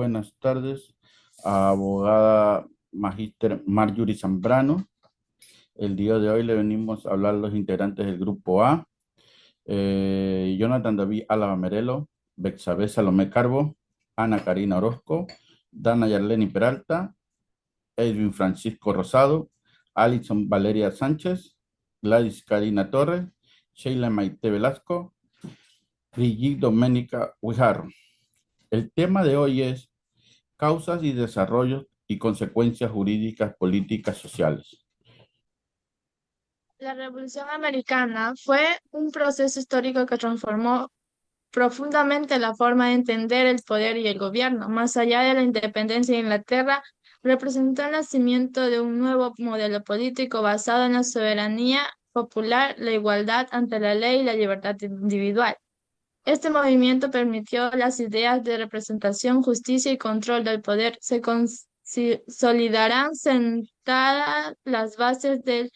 Buenas tardes, abogada Magíster Marjorie Zambrano. El día de hoy le venimos a hablar a los integrantes del grupo A. Jonathan David Álava Merelo, Bexabé Salomé Carbo, Ana Karina Orozco, Dana Yarleni Peralta, Edwin Francisco Rosado, Alison Valeria Sánchez, Gladys Karina Torres, Sheila Maite Velasco, Brigitte Doménica Huijarro. El tema de hoy es causas y desarrollos y consecuencias jurídicas, políticas, sociales. La Revolución Americana fue un proceso histórico que transformó profundamente la forma de entender el poder y el gobierno. Más allá de la independencia de Inglaterra, representó el nacimiento de un nuevo modelo político basado en la soberanía popular, la igualdad ante la ley y la libertad individual. Este movimiento permitió las ideas de representación, justicia y control del poder se consolidarán sentadas las bases del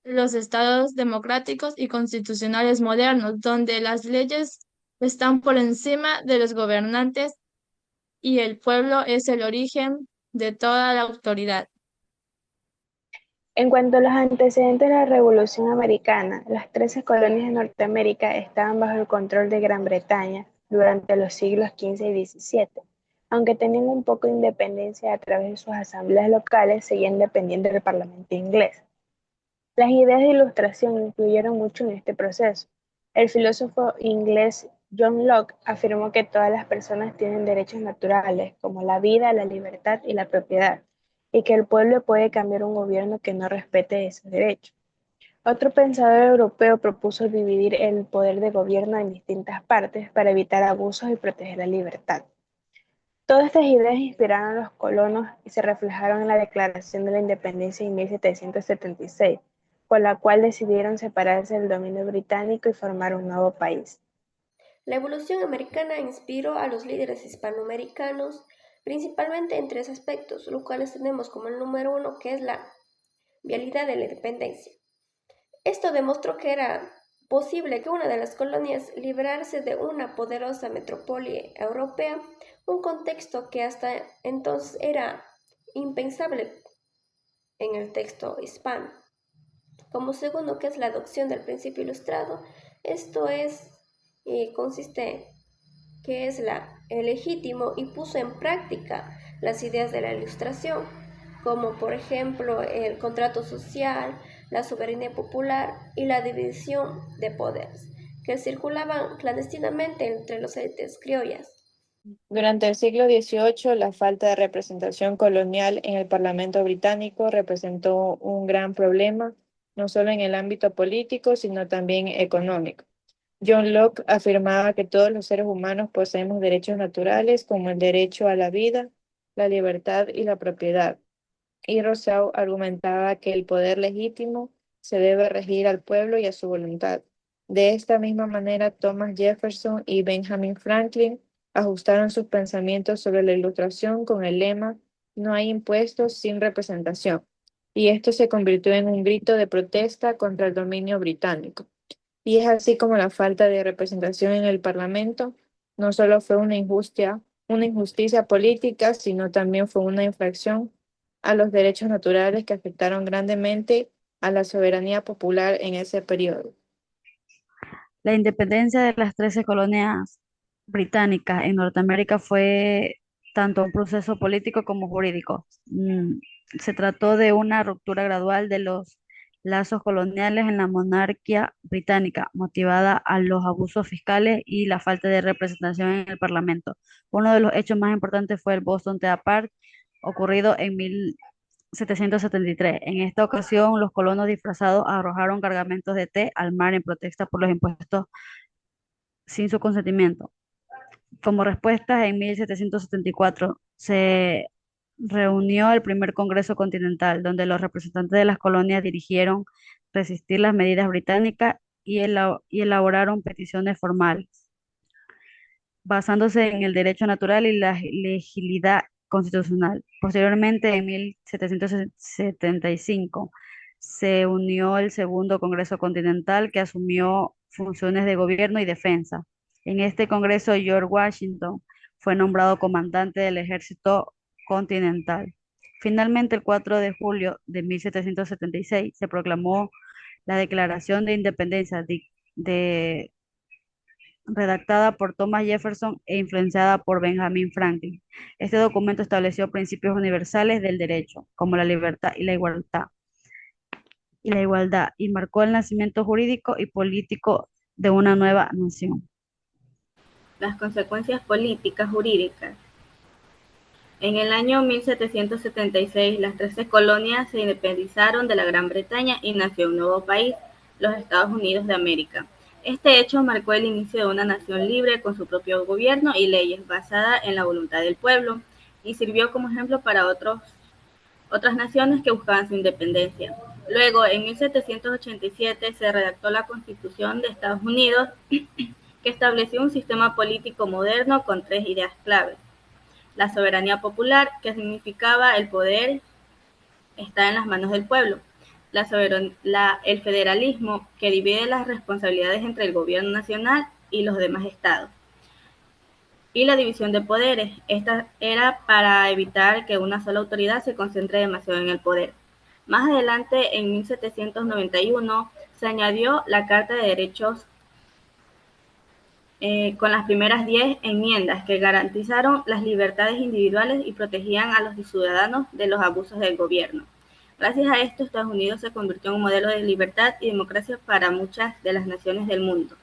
los estados democráticos y constitucionales modernos, donde las leyes están por encima de los gobernantes y el pueblo es el origen de toda la autoridad. En cuanto a los antecedentes de la Revolución Americana, las 13 colonias de Norteamérica estaban bajo el control de Gran Bretaña durante los siglos XV y XVII. Aunque tenían un poco de independencia a través de sus asambleas locales, seguían dependiendo del Parlamento inglés. Las ideas de Ilustración influyeron mucho en este proceso. El filósofo inglés John Locke afirmó que todas las personas tienen derechos naturales, como la vida, la libertad y la propiedad, y que el pueblo puede cambiar un gobierno que no respete esos derechos. Otro pensador europeo propuso dividir el poder de gobierno en distintas partes para evitar abusos y proteger la libertad. Todas estas ideas inspiraron a los colonos y se reflejaron en la Declaración de la Independencia en 1776, con la cual decidieron separarse del dominio británico y formar un nuevo país. La evolución americana inspiró a los líderes hispanoamericanos principalmente en tres aspectos, los cuales tenemos como el número uno, que es la vialidad de la independencia. Esto demostró que era posible que una de las colonias librarse de una poderosa metrópoli europea, un contexto que hasta entonces era impensable en el texto hispano. Como segundo, que es la adopción del principio ilustrado, esto es, consiste que es el legítimo y puso en práctica las ideas de la ilustración, como por ejemplo el contrato social, la soberanía popular y la división de poderes, que circulaban clandestinamente entre las élites criollas. Durante el siglo XVIII, la falta de representación colonial en el Parlamento británico representó un gran problema, no solo en el ámbito político, sino también económico. John Locke afirmaba que todos los seres humanos poseemos derechos naturales como el derecho a la vida, la libertad y la propiedad. Y Rousseau argumentaba que el poder legítimo se debe regir al pueblo y a su voluntad. De esta misma manera, Thomas Jefferson y Benjamin Franklin ajustaron sus pensamientos sobre la Ilustración con el lema "No hay impuestos sin representación", y esto se convirtió en un grito de protesta contra el dominio británico. Y es así como la falta de representación en el Parlamento no solo fue una injusticia política, sino también fue una infracción a los derechos naturales que afectaron grandemente a la soberanía popular en ese periodo. La independencia de las 13 colonias británicas en Norteamérica fue tanto un proceso político como jurídico. Se trató de una ruptura gradual de los lazos coloniales en la monarquía británica, motivada a los abusos fiscales y la falta de representación en el Parlamento. Uno de los hechos más importantes fue el Boston Tea Party, ocurrido en 1773. En esta ocasión, los colonos disfrazados arrojaron cargamentos de té al mar en protesta por los impuestos sin su consentimiento. Como respuesta, en 1774 se reunió el primer Congreso Continental, donde los representantes de las colonias dirigieron resistir las medidas británicas y elaboraron peticiones formales, basándose en el derecho natural y la legitimidad constitucional. Posteriormente, en 1775, se unió el Segundo Congreso Continental, que asumió funciones de gobierno y defensa. En este Congreso, George Washington fue nombrado comandante del ejército continental. Finalmente, el 4 de julio de 1776 se proclamó la Declaración de Independencia redactada por Thomas Jefferson e influenciada por Benjamin Franklin. Este documento estableció principios universales del derecho, como la libertad y la igualdad, y marcó el nacimiento jurídico y político de una nueva nación. Las consecuencias políticas jurídicas. En el año 1776, las 13 colonias se independizaron de la Gran Bretaña y nació un nuevo país, los Estados Unidos de América. Este hecho marcó el inicio de una nación libre con su propio gobierno y leyes basada en la voluntad del pueblo, y sirvió como ejemplo para otras naciones que buscaban su independencia. Luego, en 1787, se redactó la Constitución de Estados Unidos, que estableció un sistema político moderno con 3 ideas claves. La soberanía popular, que significaba el poder está en las manos del pueblo. El federalismo, que divide las responsabilidades entre el gobierno nacional y los demás estados. Y la división de poderes. Esta era para evitar que una sola autoridad se concentre demasiado en el poder. Más adelante, en 1791, se añadió la Carta de Derechos con las primeras 10 enmiendas que garantizaron las libertades individuales y protegían a los ciudadanos de los abusos del gobierno. Gracias a esto, Estados Unidos se convirtió en un modelo de libertad y democracia para muchas de las naciones del mundo.